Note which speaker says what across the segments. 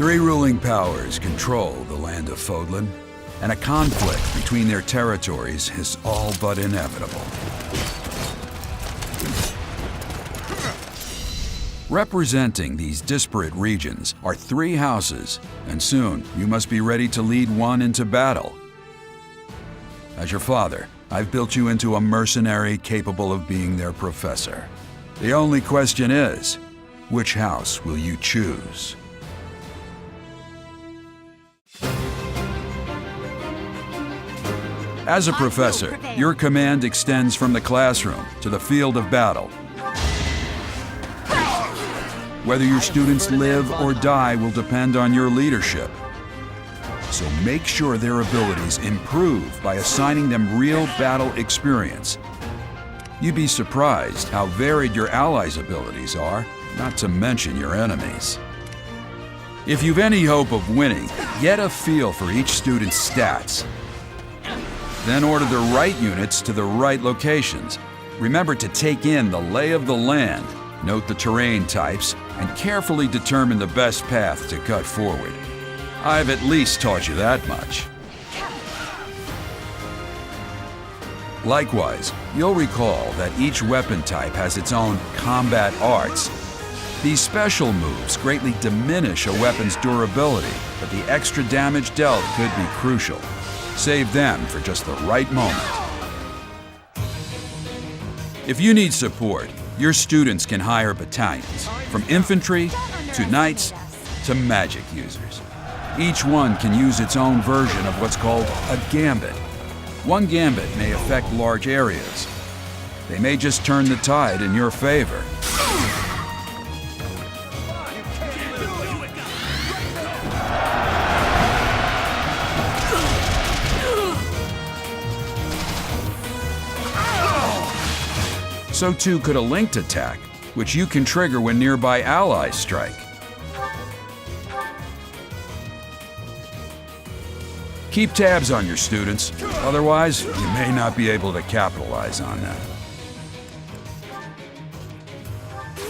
Speaker 1: Three ruling powers control the land of Fodlan, and a conflict between their territories is all but inevitable. Representing these disparate regions are three houses, and soon you must be ready to lead one into battle. As your father, I've built you into a mercenary capable of being their professor. The only question is, which house will you choose? As a professor, your command extends from the classroom to the field of battle. Whether your students live or die will depend on your leadership. So make sure their abilities improve by assigning them real battle experience. You'd be surprised how varied your allies' abilities are, not to mention your enemies. If you've any hope of winning, get a feel for each student's stats. Then order the right units to the right locations. Remember to take in the lay of the land, note the terrain types, and carefully determine the best path to cut forward. I've at least taught you that much. Likewise, you'll recall that each weapon type has its own combat arts. These special moves greatly diminish a weapon's durability, but the extra damage dealt could be crucial. Save them for just the right moment. If you need support, your students can hire battalions, from infantry to knights to magic users. Each one can use its own version of what's called a gambit. One gambit may affect large areas. They may just turn the tide in your favor. So too could a linked attack, which you can trigger when nearby allies strike. Keep tabs on your students, otherwise you may not be able to capitalize on them.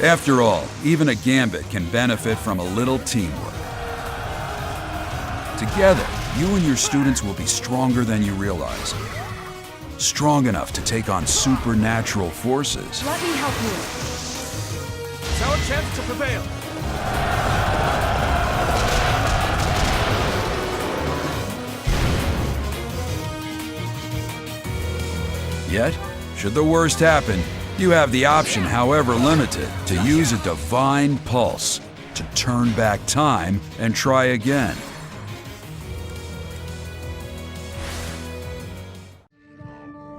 Speaker 1: After all, even a gambit can benefit from a little teamwork. Together, you and your students will be stronger than you realize. Strong enough to take on supernatural forces.
Speaker 2: Let me help you.
Speaker 3: It's our chance to prevail.
Speaker 1: Yet, should the worst happen, you have the option, however limited, to use a divine pulse to turn back time and try again.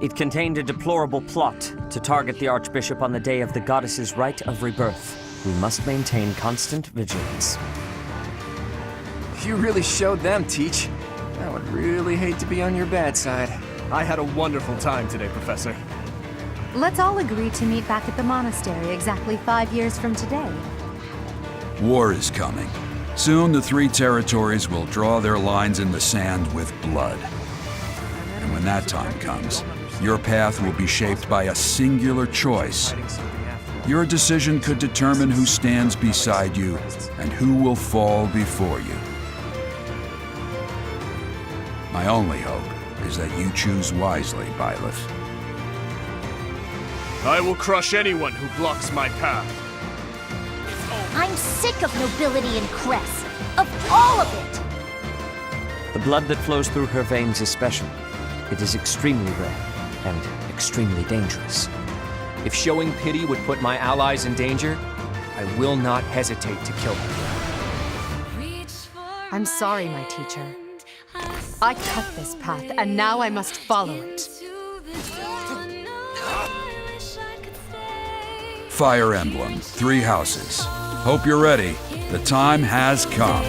Speaker 4: It contained a deplorable plot to target the Archbishop on the day of the goddess's rite of rebirth. We must maintain constant vigilance.
Speaker 5: You really showed them, Teach. I would really hate to be on your bad side.
Speaker 3: I had a wonderful time today, Professor.
Speaker 2: Let's all agree to meet back at the monastery exactly 5 years from today.
Speaker 1: War is coming. Soon the three territories will draw their lines in the sand with blood. And when that time comes, your path will be shaped by a singular choice. Your decision could determine who stands beside you and who will fall before you. My only hope is that you choose wisely, Byleth.
Speaker 3: I will crush anyone who blocks my path.
Speaker 6: I'm sick of nobility and crest. Of all of it!
Speaker 4: The blood that flows through her veins is special. It is extremely rare and extremely dangerous.
Speaker 5: If showing pity would put my allies in danger, I will not hesitate to kill them.
Speaker 2: I'm sorry, my teacher. I cut this path, and now I must follow it.
Speaker 1: Fire Emblem, 3 houses. Hope you're ready. The time has come.